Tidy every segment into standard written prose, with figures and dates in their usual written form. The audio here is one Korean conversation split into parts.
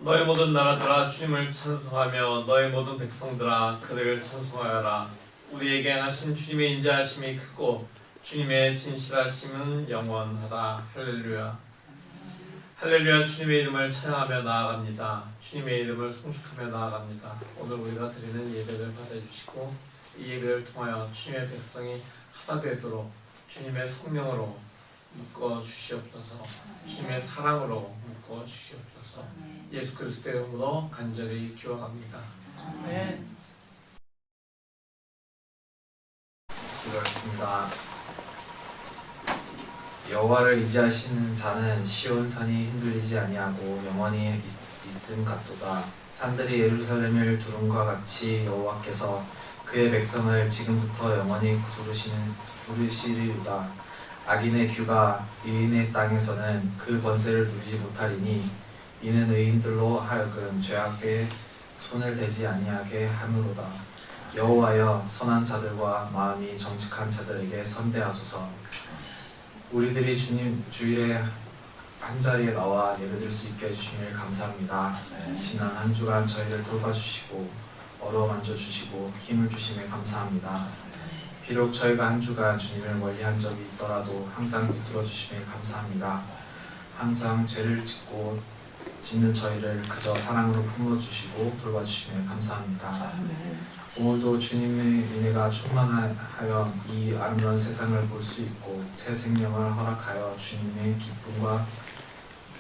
너희 모든 나라들아 주님을 찬송하며 너희 모든 백성들아 그를 찬송하여라. 우리에게 행하신 주님의 인자하심이 크고 주님의 진실하심은 영원하다. 할렐루야. 할렐루야. 주님의 이름을 찬양하며 나아갑니다. 주님의 이름을 송축하며 나아갑니다. 오늘 우리가 드리는 예배를 받아주시고 이 예배를 통하여 주님의 백성이 하나 되도록 주님의 성령으로 묶어 주시옵소서. 주님의 사랑으로 묶어 주시옵소서. 예수 그리스도의 이름으로 간절히 기원합니다. 아멘. 기도하겠습니다. 여호와를 의지하시는 자는 시온 산이 흔들리지 아니하고 영원히 있음 같도다. 산들이 예루살렘을 두름과 같이 여호와께서 그의 백성을 지금부터 영원히 부르시리로다. 악인의 규가 의인의 땅에서는 그 권세를 누리지 못하리니 이는 의인들로 하여금 죄악에 손을 대지 아니하게 함으로다. 여호와여, 선한 자들과 마음이 정직한 자들에게 선대하소서. 우리들이 주님 주일에 한자리에 나와 예배드릴 수 있게 해주심을 감사합니다. 지난 한 주간 저희를 돌봐주시고 어루만져 주시고 힘을 주심에 감사합니다. 비록 저희가 한 주간 주님을 멀리한 적이 있더라도 항상 붙들어 주심에 감사합니다. 항상 죄를 짓는 저희를 그저 사랑으로 품어주시고 돌봐주심에 감사합니다. 오늘도 주님의 은혜가 충만하여 이 아름다운 세상을 볼 수 있고 새 생명을 허락하여 주님의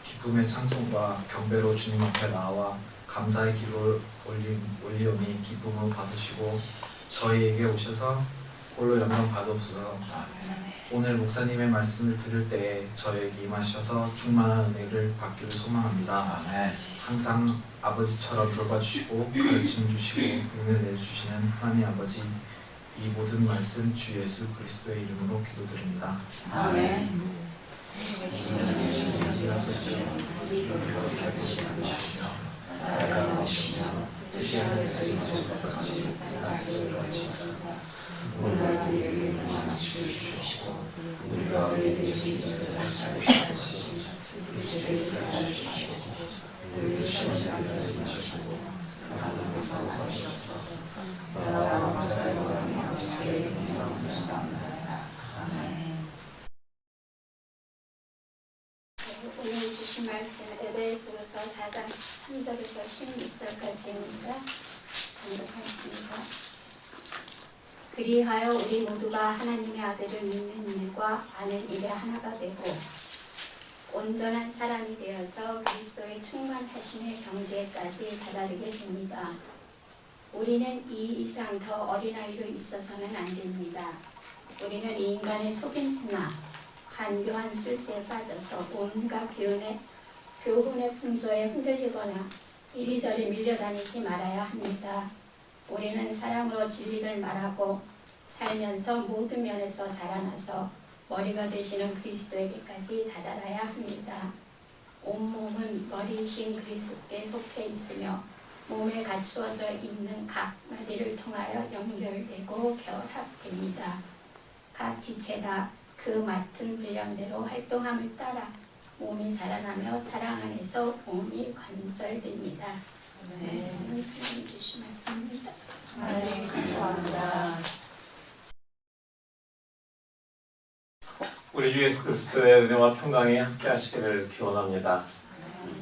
기쁨의 찬송과 경배로 주님 앞에 나와 감사의 기도를 올리오니 기쁨을 받으시고 저희에게 오셔서 홀로 영광 받옵소서. 오늘 목사님의 말씀을 들을 때에 저에게 임하셔서 충만한 은혜를 받기를 소망합니다. 항상 아버지처럼 돌봐주시고 가르침 주시고 은혜 내주시는 하나님 아버지, 이 모든 말씀 주 예수 그리스도의 이름으로 기도드립니다. 아멘. 우리가 우리에게 영원한 지혜를 주시옵고 우리가 우리에게 죄를 사하시옵소서. 우리 죄를 사하시옵소서. 우리를 시험에 들지 마시고 다만 싸우게 하시옵소서. 나와 왕자의 왕이 아버지께 싸우옵소서. 아멘. 오늘 주신 말씀 에베소서 4장 13절에서 16절까지입니다. 반복하겠습니다. 그리하여 우리 모두가 하나님의 아들을 믿는 일과 아는 일에 하나가 되고 온전한 사람이 되어서 그리스도의 충만하심의 경지에까지 다다르게 됩니다. 우리는 이 이상 더 어린아이로 있어서는 안 됩니다. 우리는 이 인간의 속임수나 간교한 술세에 빠져서 온갖 교훈의 풍조에 흔들리거나 이리저리 밀려다니지 말아야 합니다. 우리는 사랑으로 진리를 말하고 살면서 모든 면에서 자라나서 머리가 되시는 그리스도에게까지 다다라야 합니다. 온몸은 머리이신 그리스도께 속해 있으며 몸에 갖추어져 있는 각 마디를 통하여 연결되고 결합됩니다. 각 지체가 그 맡은 분량대로 활동함을 따라 몸이 자라나며 사랑 안에서 몸이 건설됩니다. 말씀은 하나님 주신 말씀입니다. 하나님 감사합니다. 우리 주 예수 그리스도의 은혜와 평강이 함께 하시기를 기원합니다.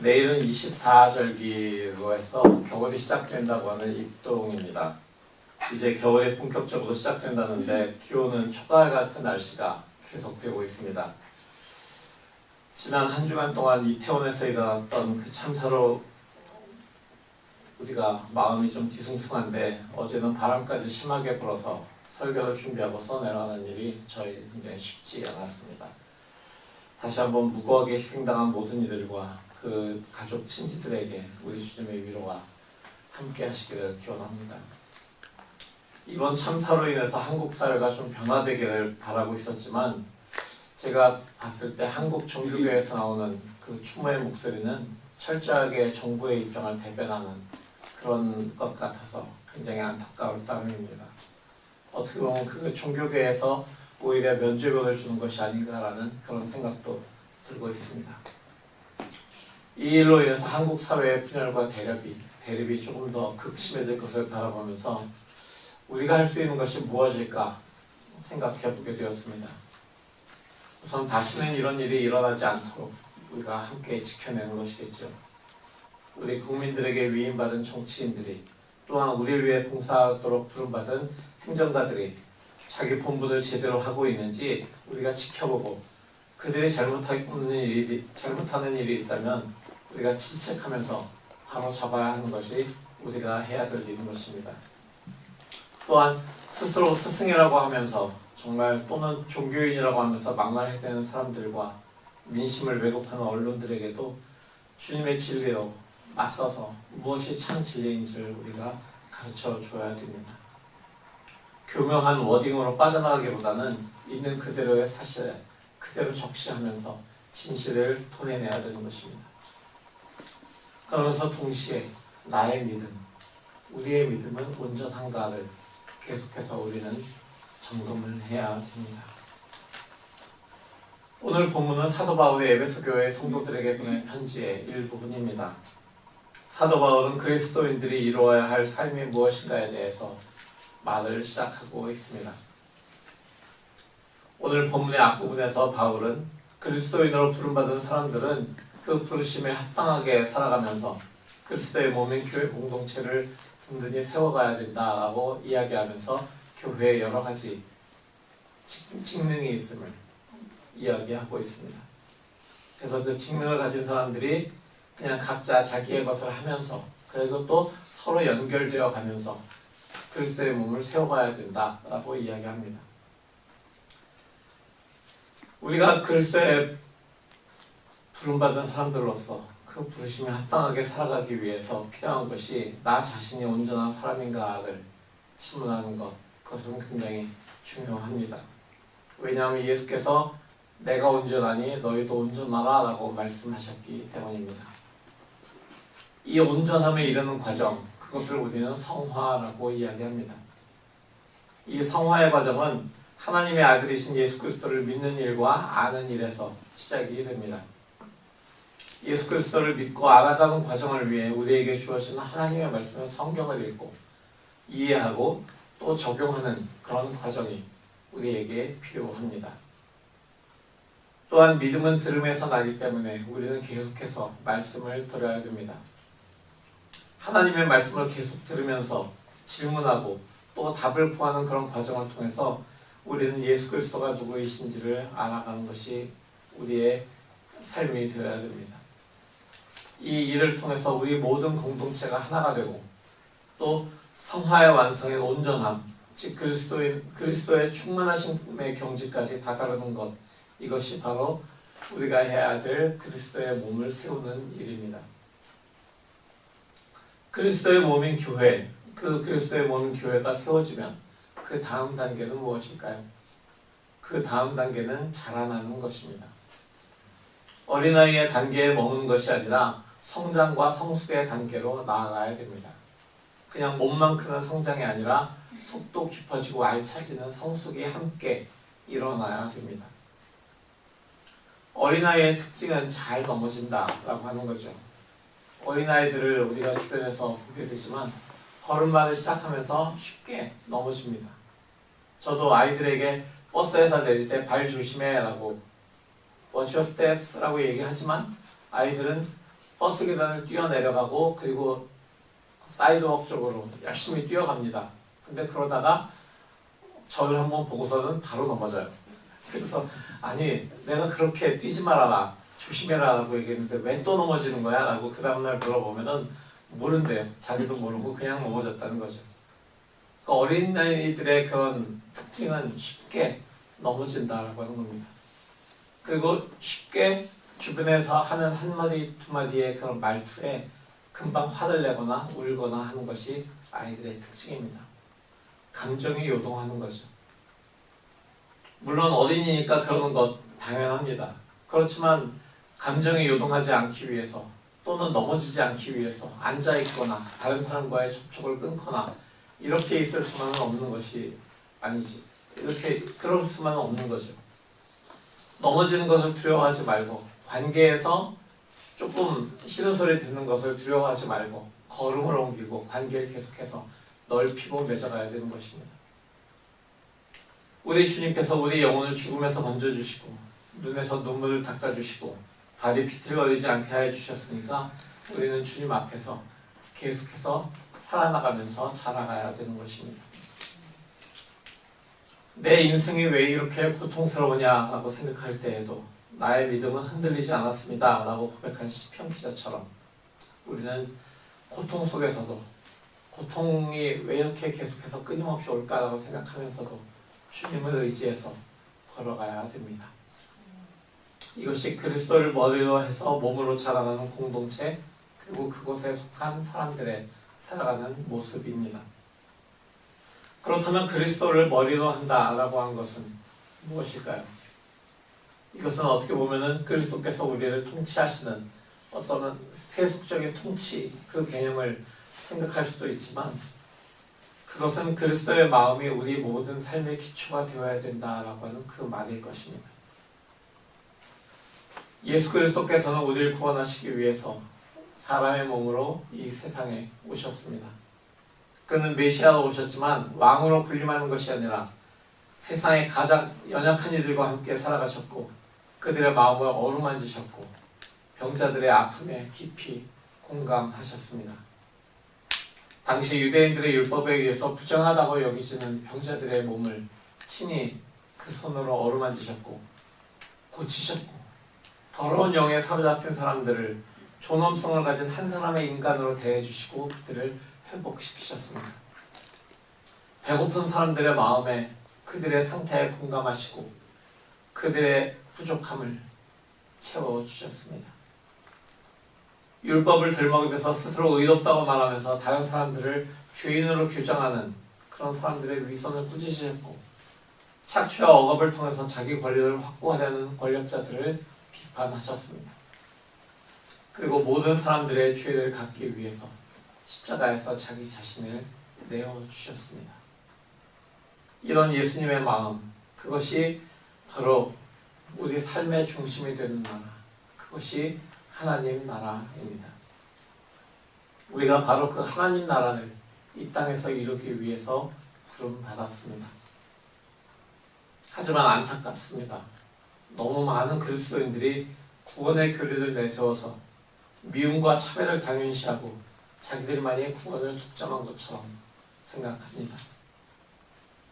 내일은 24절기로 해서 겨울이 시작된다고 하는 입동입니다. 이제 겨울이 본격적으로 시작된다는데 기온은 초가을 같은 날씨가 계속되고 있습니다. 지난 한 주간 동안 이태원에서 일어났던 그 참사로 우리가 마음이 좀 뒤숭숭한데 어제는 바람까지 심하게 불어서 설교를 준비하고 써내려가는 일이 저희 굉장히 쉽지 않았습니다. 다시 한번 무고하게 희생당한 모든 이들과 그 가족 친지들에게 우리 주님의 위로가 함께 하시기를 기원합니다. 이번 참사로 인해서 한국 사회가 좀 변화되기를 바라고 있었지만 제가 봤을 때 한국 종교계에서 나오는 그 추모의 목소리는 철저하게 정부의 입장을 대변하는 그런 것 같아서 굉장히 안타까울 따름입니다. 어떻게 보면 그 종교계에서 오히려 면죄부를 주는 것이 아닌가라는 그런 생각도 들고 있습니다. 이 일로 인해서 한국 사회의 분열과 대립이 조금 더 극심해질 것을 바라보면서 우리가 할 수 있는 것이 무엇일까 생각해 보게 되었습니다. 우선 다시는 이런 일이 일어나지 않도록 우리가 함께 지켜내는 것이겠죠. 우리 국민들에게 위임받은 정치인들이 또한 우리를 위해 봉사하도록 부름받은 행정가들이 자기 본분을 제대로 하고 있는지 우리가 지켜보고 그들이 잘못하는 일이 있다면 우리가 질책하면서 바로 잡아야 하는 것이 우리가 해야 될 일인 것입니다. 또한 스스로 스승이라고 하면서 정말 또는 종교인이라고 하면서 막말해대는 사람들과 민심을 왜곡하는 언론들에게도 주님의 진리로 맞서서 무엇이 참 진리인지를 우리가 가르쳐 주어야 됩니다. 교묘한 워딩으로 빠져나가기보다는 있는 그대로의 사실에 그대로 적시하면서 진실을 토해내야 되는 것입니다. 그러면서 동시에 나의 믿음, 우리의 믿음은 온전한가를 계속해서 우리는 점검을 해야 됩니다. 오늘 본문은 사도 바울이 에베소 교회 성도들에게 보낸 편지의 일부분입니다. 사도 바울은 그리스도인들이 이루어야 할 삶이 무엇인가에 대해서 말을 시작하고 있습니다. 오늘 본문의 앞부분에서 바울은 그리스도인으로 부름받은 사람들은 그 부르심에 합당하게 살아가면서 그리스도의 몸인 교회 공동체를 든든히 세워가야 된다라고 이야기하면서 교회에 여러 가지 직능이 있음을 이야기하고 있습니다. 그래서 그 직능을 가진 사람들이 그냥 각자 자기의 것을 하면서 그리고 또 서로 연결되어 가면서 그리스도의 몸을 세워가야 된다라고 이야기합니다. 우리가 그리스도의 부름받은 사람들로서 그 부르심에 합당하게 살아가기 위해서 필요한 것이 나 자신이 온전한 사람인가를 질문하는 것, 그것은 굉장히 중요합니다. 왜냐하면 예수께서 내가 온전하니 너희도 온전하라 라고 말씀하셨기 때문입니다. 이 온전함에 이르는 과정, 그것을 우리는 성화라고 이야기합니다. 이 성화의 과정은 하나님의 아들이신 예수 그리스도를 믿는 일과 아는 일에서 시작이 됩니다. 예수 그리스도를 믿고 알아가는 과정을 위해 우리에게 주어진 하나님의 말씀은 성경을 읽고 이해하고 또 적용하는 그런 과정이 우리에게 필요합니다. 또한 믿음은 들음에서 나기 때문에 우리는 계속해서 말씀을 들어야 됩니다. 하나님의 말씀을 계속 들으면서 질문하고 또 답을 구하는 그런 과정을 통해서 우리는 예수 그리스도가 누구이신지를 알아가는 것이 우리의 삶이 되어야 됩니다. 이 일을 통해서 우리 모든 공동체가 하나가 되고 또 성화의 완성인 온전함, 즉 그리스도의 충만하심의 경지까지 다다르는 것, 이것이 바로 우리가 해야 될 그리스도의 몸을 세우는 일입니다. 그리스도의 몸인 교회, 그 그리스도의 몸인 교회가 세워지면 그 다음 단계는 무엇일까요? 그 다음 단계는 자라나는 것입니다. 어린아이의 단계에 머무는 것이 아니라 성장과 성숙의 단계로 나아가야 됩니다. 그냥 몸만 크는 성장이 아니라 속도 깊어지고 알차지는 성숙이 함께 일어나야 됩니다. 어린아이의 특징은 잘 넘어진다라고 하는 거죠. 어린아이들을 우리가 주변에서 보게 되지만 걸음마를 시작하면서 쉽게 넘어집니다. 저도 아이들에게 버스에서 내릴 때 발 조심해 라고 Watch your steps 라고 얘기하지만 아이들은 버스 계단을 뛰어내려가고 그리고 사이드웍 쪽으로 열심히 뛰어갑니다. 근데 그러다가 저를 한번 보고서는 바로 넘어져요. 그래서 아니 내가 그렇게 뛰지 말아라 조심해라 라고 얘기했는데 왜 또 넘어지는 거야? 라고 그 다음날 물어보면은 모른대요. 자기도 모르고 그냥 넘어졌다는 거죠. 그러니까 어린아이들의 그런 특징은 쉽게 넘어진다라고 하는 겁니다. 그리고 쉽게 주변에서 하는 한마디 두마디의 그런 말투에 금방 화를 내거나 울거나 하는 것이 아이들의 특징입니다. 감정이 요동하는 거죠. 물론 어린이니까 그러는 것 당연합니다. 그렇지만 감정이 요동하지 않기 위해서 또는 넘어지지 않기 위해서 앉아있거나 다른 사람과의 접촉을 끊거나 이렇게 있을 수만은 없는 것이 아니지. 이렇게 그럴 수만은 없는 거죠. 넘어지는 것을 두려워하지 말고 관계에서 조금 싫은 소리 듣는 것을 두려워하지 말고 걸음을 옮기고 관계를 계속해서 넓히고 맺어가야 되는 것입니다. 우리 주님께서 우리 영혼을 죽음에서 건져주시고 눈에서 눈물을 닦아주시고 발이 비틀거리지 않게 하여 주셨으니까 우리는 주님 앞에서 계속해서 살아나가면서 자라가야 되는 것입니다. 내 인생이 왜 이렇게 고통스러우냐라고 생각할 때에도 나의 믿음은 흔들리지 않았습니다 라고 고백한 시편 기자처럼 우리는 고통 속에서도 고통이 왜 이렇게 계속해서 끊임없이 올까라고 생각하면서도 주님을 의지해서 걸어가야 됩니다. 이것이 그리스도를 머리로 해서 몸으로 자라나는 공동체 그리고 그곳에 속한 사람들의 살아가는 모습입니다. 그렇다면 그리스도를 머리로 한다라고 한 것은 무엇일까요? 이것은 어떻게 보면은 그리스도께서 우리를 통치하시는 어떤 세속적인 통치 그 개념을 생각할 수도 있지만 그것은 그리스도의 마음이 우리 모든 삶의 기초가 되어야 된다라고 하는 그 말일 것입니다. 예수 그리스도께서는 우리를 구원하시기 위해서 사람의 몸으로 이 세상에 오셨습니다. 그는 메시아로 오셨지만 왕으로 군림하는 것이 아니라 세상의 가장 연약한 이들과 함께 살아가셨고 그들의 마음을 어루만지셨고 병자들의 아픔에 깊이 공감하셨습니다. 당시 유대인들의 율법에 의해서 부정하다고 여기지는 병자들의 몸을 친히 그 손으로 어루만지셨고 고치셨고 더러운 영에 사로잡힌 사람들을 존엄성을 가진 한 사람의 인간으로 대해주시고 그들을 회복시키셨습니다. 배고픈 사람들의 마음에 그들의 상태에 공감하시고 그들의 부족함을 채워주셨습니다. 율법을 들먹이면서 스스로 의롭다고 말하면서 다른 사람들을 죄인으로 규정하는 그런 사람들의 위선을 꾸짖으셨고 착취와 억압을 통해서 자기 권리를 확보하려는 권력자들을 비판하셨습니다. 그리고 모든 사람들의 죄를 갚기 위해서 십자가에서 자기 자신을 내어주셨습니다. 이런 예수님의 마음, 그것이 바로 우리 삶의 중심이 되는 나라, 그것이 하나님 나라입니다. 우리가 바로 그 하나님 나라를 이 땅에서 이루기 위해서 부름받았습니다. 하지만 안타깝습니다. 너무 많은 그리스도인들이 구원의 교리를 내세워서 미움과 차별을 당연시하고 자기들만이 구원을 독점한 것처럼 생각합니다.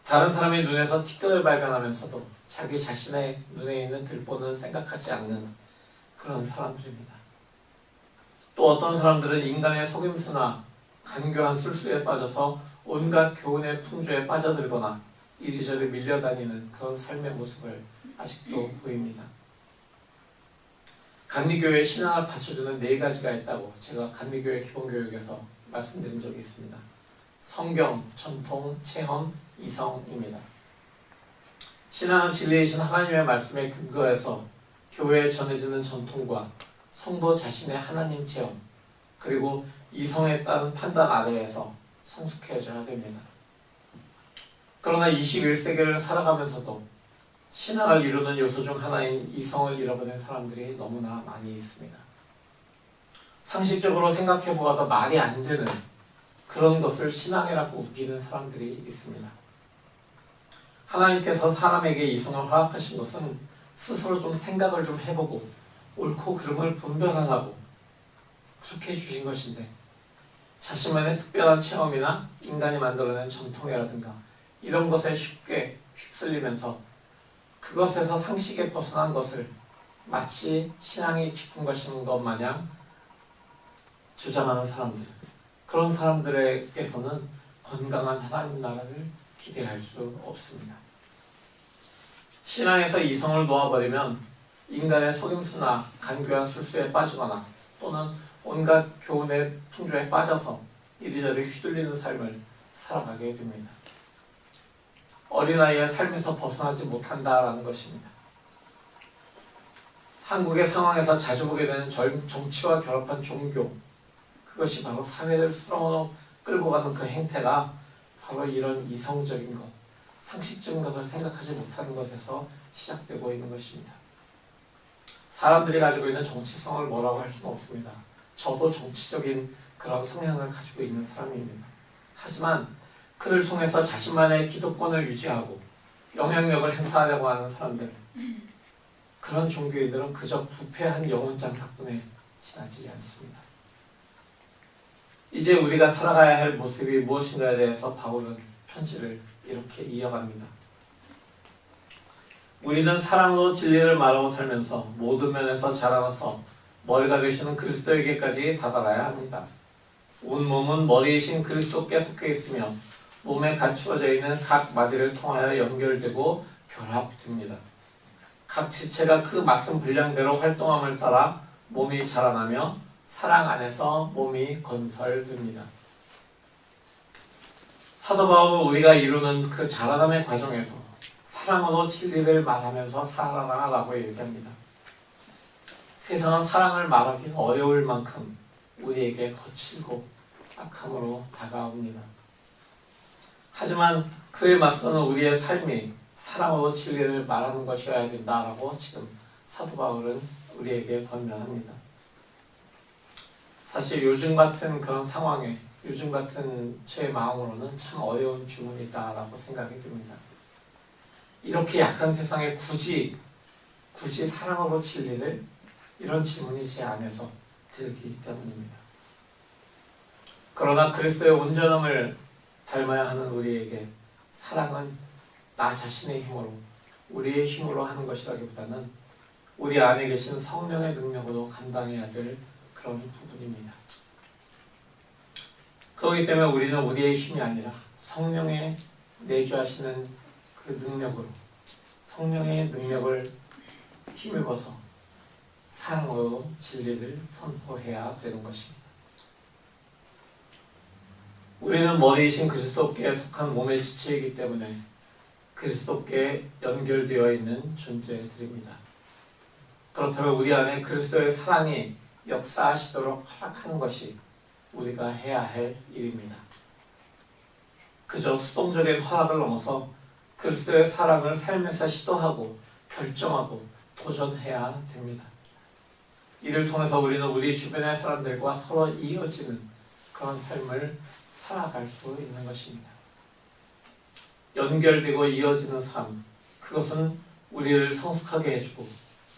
다른 사람의 눈에서 티끌을 발견하면서도 자기 자신의 눈에 있는 들보는 생각하지 않는 그런 사람들입니다. 또 어떤 사람들은 인간의 속임수나 간교한 술수에 빠져서 온갖 교훈의 풍조에 빠져들거나 이리저리 밀려다니는 그런 삶의 모습을 아직도 보입니다. 감리교회 신앙을 받쳐주는 4가지가 있다고 제가 감리교회 기본교육에서 말씀드린 적이 있습니다. 성경, 전통, 체험, 이성입니다. 신앙은 진리이신 하나님의 말씀에 근거해서 교회에 전해지는 전통과 성도 자신의 하나님 체험 그리고 이성에 따른 판단 아래에서 성숙해져야 됩니다. 그러나 21세기를 살아가면서도 신앙을 이루는 요소 중 하나인 이성을 잃어버린 사람들이 너무나 많이 있습니다. 상식적으로 생각해보아도 말이 안 되는 그런 것을 신앙이라고 우기는 사람들이 있습니다. 하나님께서 사람에게 이성을 허락하신 것은 스스로 좀 생각을 좀 해보고 옳고 그름을 분별하라고 그렇게 해주신 것인데 자신만의 특별한 체험이나 인간이 만들어낸 전통이라든가 이런 것에 쉽게 휩쓸리면서 그것에서 상식에 벗어난 것을 마치 신앙이 깊은 것인 것 마냥 주장하는 사람들, 그런 사람들에게서는 건강한 하나님 나라를 기대할 수 없습니다. 신앙에서 이성을 놓아버리면 인간의 속임수나 간교한 술수에 빠지거나 또는 온갖 교훈의 풍조에 빠져서 이리저리 휘둘리는 삶을 살아가게 됩니다. 어린아이의 삶에서 벗어나지 못한다라는 것입니다. 한국의 상황에서 자주 보게 되는 정치와 결합한 종교, 그것이 바로 사회를 수렁으로 끌고 가는 그 행태가 바로 이런 이성적인 것, 상식적인 것을 생각하지 못하는 것에서 시작되고 있는 것입니다. 사람들이 가지고 있는 정치성을 뭐라고 할 수는 없습니다. 저도 정치적인 그런 성향을 가지고 있는 사람입니다. 하지만 그를 통해서 자신만의 기득권을 유지하고 영향력을 행사하려고 하는 사람들, 그런 종교인들은 그저 부패한 영혼 장사꾼에 지나지 않습니다. 이제 우리가 살아가야 할 모습이 무엇인가에 대해서 바울은 편지를 이렇게 이어갑니다. 우리는 사랑으로 진리를 말하고 살면서 모든 면에서 자라나서 머리가 되시는 그리스도에게까지 다다라야 합니다. 온 몸은 머리이신 그리스도께 속해 있으며 몸에 갖추어져 있는 각 마디를 통하여 연결되고 결합됩니다. 각 지체가 그 맡은 분량대로 활동함을 따라 몸이 자라나며 사랑 안에서 몸이 건설됩니다. 사도 바울은 우리가 이루는 그 자라남의 과정에서 사랑으로 진리를 말하면서 살아라라고 얘기합니다. 세상은 사랑을 말하기 어려울 만큼 우리에게 거칠고 악함으로 다가옵니다. 하지만 그에 맞서는 우리의 삶이 사랑으로 진리를 말하는 것이어야 된다라고 지금 사도 바울은 우리에게 권면합니다. 사실 요즘 같은 그런 상황에, 요즘 같은 제 마음으로는 참 어려운 주문이다라고 생각이 듭니다. 이렇게 약한 세상에 굳이 사랑으로 진리를, 이런 질문이 제 안에서 들기 때문입니다. 그러나 그리스도의 온전함을 닮아야 하는 우리에게 사랑은 나 자신의 힘으로, 우리의 힘으로 하는 것이라기보다는 우리 안에 계신 성령의 능력으로 감당해야 될 그런 부분입니다. 그렇기 때문에 우리는 우리의 힘이 아니라 성령의 내주하시는 그 능력으로, 성령의 능력을 힘입어서 사랑으로 진리를 선포해야 되는 것입니다. 우리는 머리이신 그리스도께 속한 몸의 지체이기 때문에 그리스도께 연결되어 있는 존재들입니다. 그렇다면 우리 안에 그리스도의 사랑이 역사하시도록 허락하는 것이 우리가 해야 할 일입니다. 그저 수동적인 허락을 넘어서 그리스도의 사랑을 삶에서 시도하고 결정하고 도전해야 됩니다. 이를 통해서 우리는 우리 주변의 사람들과 서로 이어지는 그런 삶을 살아갈 수 있는 것입니다. 연결되고 이어지는 삶, 그것은 우리를 성숙하게 해주고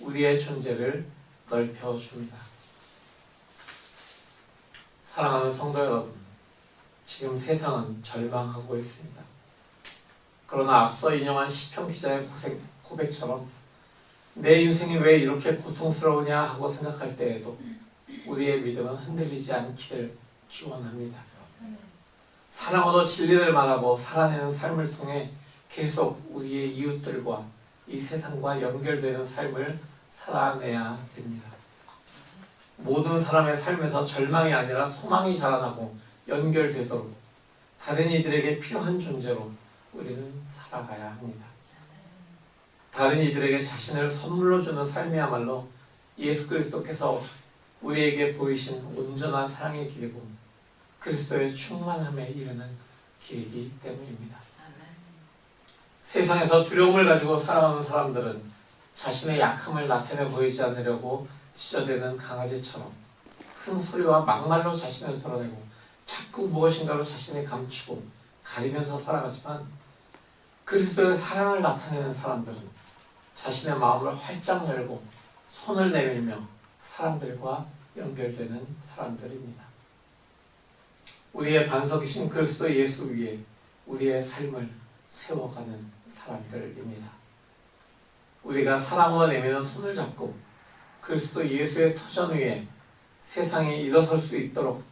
우리의 존재를 넓혀줍니다. 사랑하는 성도 여러분, 지금 세상은 절망하고 있습니다. 그러나 앞서 인용한 시편 기자의 고백처럼 내 인생이 왜 이렇게 고통스러우냐 하고 생각할 때에도 우리의 믿음은 흔들리지 않기를 기원합니다. 사랑으로 진리를 말하고 살아내는 삶을 통해 계속 우리의 이웃들과 이 세상과 연결되는 삶을 살아내야 됩니다. 모든 사람의 삶에서 절망이 아니라 소망이 자라나고 연결되도록 다른 이들에게 필요한 존재로 우리는 살아가야 합니다. 다른 이들에게 자신을 선물로 주는 삶이야말로 예수 그리스도께서 우리에게 보이신 온전한 사랑의 길이고 그리스도의 충만함에 이르는 길이기 때문입니다. 세상에서 두려움을 가지고 살아가는 사람들은 자신의 약함을 나타내 보이지 않으려고 찢어대는 강아지처럼 큰 소리와 막말로 자신을 드러내고 자꾸 무엇인가로 자신을 감추고 가리면서 살아가지만 그리스도의 사랑을 나타내는 사람들은 자신의 마음을 활짝 열고 손을 내밀며 사람들과 연결되는 사람들입니다. 우리의 반석이신 그리스도 예수 위에 우리의 삶을 세워가는 사람들입니다. 우리가 사랑으로 내미는 손을 잡고 그리스도 예수의 터전 위에 세상에 일어설 수 있도록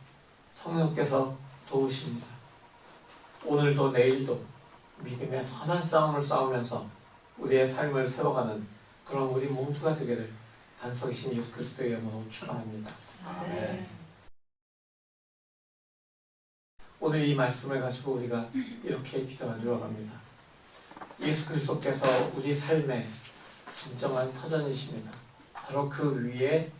성령께서 도우십니다. 오늘도 내일도 믿음의 선한 싸움을 싸우면서 우리의 삶을 세워가는 그런 우리 모두가 되기를 반석이신 예수 그리스도의 이름으로 축원합니다. 아멘. 오늘 이 말씀을 가지고 우리가 이렇게 기도하려고 합니다. 예수 그리스도께서 우리 삶의 진정한 터전이십니다. 바로 그 위에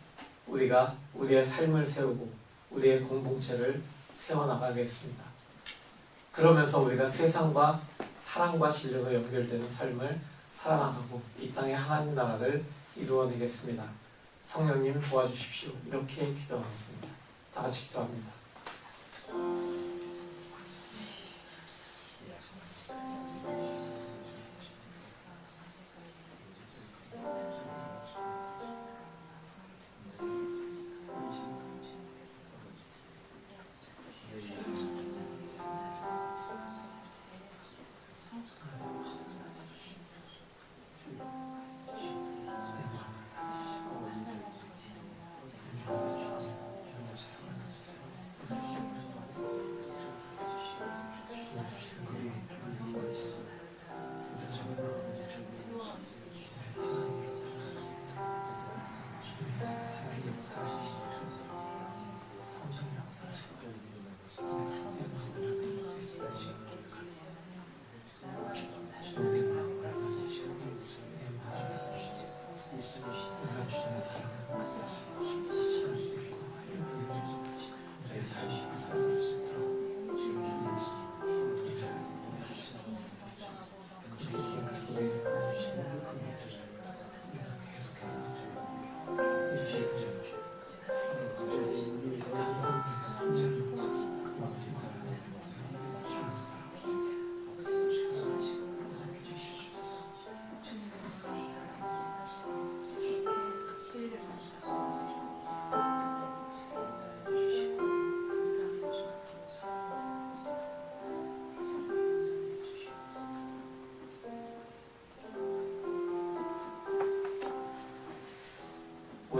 우리가 우리의 삶을 세우고 우리의 공동체를 세워나가겠습니다. 그러면서 우리가 세상과 사랑과 진리가 연결되는 삶을 살아나가고 이 땅의 하나님 나라를 이루어내겠습니다. 성령님 도와주십시오. 이렇게 기도하겠습니다. 다 같이 기도합니다.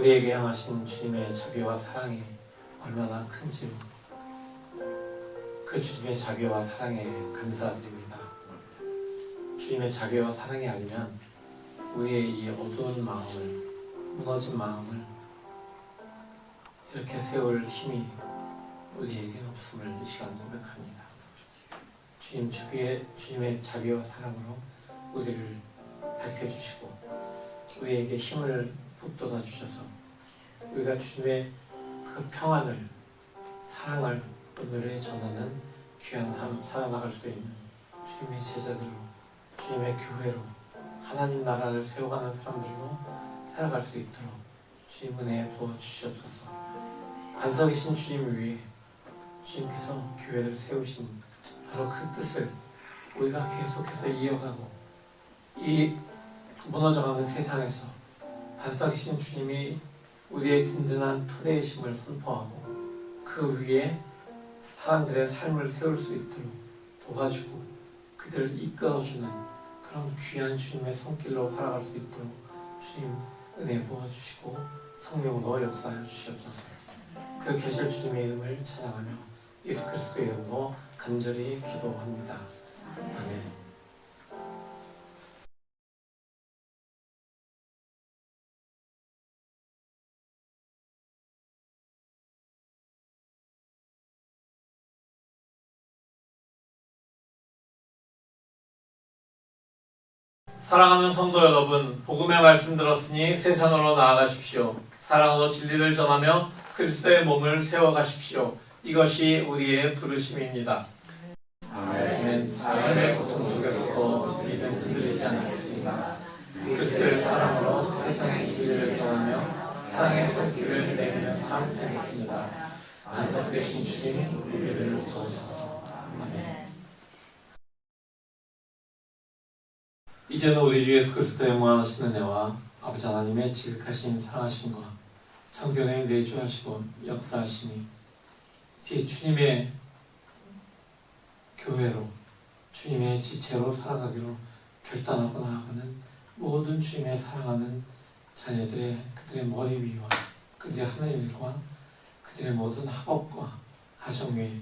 우리에게 향하신 주님의 자비와 사랑이 얼마나 큰지요. 그 주님의 자비와 사랑에 감사드립니다. 주님의 자비와 사랑이 아니면 우리의 이 어두운 마음을, 무너진 마음을 이렇게 세울 힘이 우리에겐 없음을 이 시간 고백합니다. 주님의 자비와 사랑으로 우리를 밝혀주시고 우리에게 힘을 북돋아 주셔서 우리가 주님의 그 평안을, 사랑을 오늘에 전하는 귀한 삶 살아나갈 수 있는 주님의 제자들로, 주님의 교회로, 하나님 나라를 세워가는 사람들로 살아갈 수 있도록 주님 은혜에 부어주시옵소서. 반석이신 주님 위에 주님께서 교회를 세우신 바로 그 뜻을 우리가 계속해서 이어가고 이 무너져가는 세상에서 반석이신 주님이 우리의 든든한 토대이심을 선포하고 그 위에 사람들의 삶을 세울 수 있도록 도와주고 그들을 이끌어주는 그런 귀한 주님의 손길로 살아갈 수 있도록 주님 은혜 부어주시고 성령으로 역사하여 주시옵소서. 그 계실 주님의 이름을 찬양하며 예수 그리스도의 이름으로 간절히 기도합니다. 아멘. 사랑하는 성도 여러분, 복음의 말씀 들었으니 세상으로 나아가십시오. 사랑으로 진리를 전하며 그리스도의 몸을 세워가십시오. 이것이 우리의 부르심입니다. 아멘. 삶의 고통 속에서도 믿음 흔들리지 않겠습니다. 그리스도의 사랑으로 세상의 진리를 전하며 사랑의 손길을 내미는 삶 되겠습니다. 안석 되신 주님, 우리를 도우소서. 아멘. 이제는 우리 주 예수 그리스도의 무한하신 은혜와 아버지 하나님의 지극하신 사랑하심과 성경에 내주하시고 역사하심이 이제 주님의 교회로 주님의 지체로 살아가기로 결단하고 나아가는 모든 주님의 사랑하는 자녀들의 그들의 머리 위와 그들의 하나의 일과 그들의 모든 학업과 가정 위에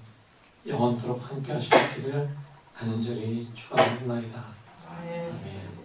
영원토록 함께 하시기를 간절히 축원합니다. 아멘.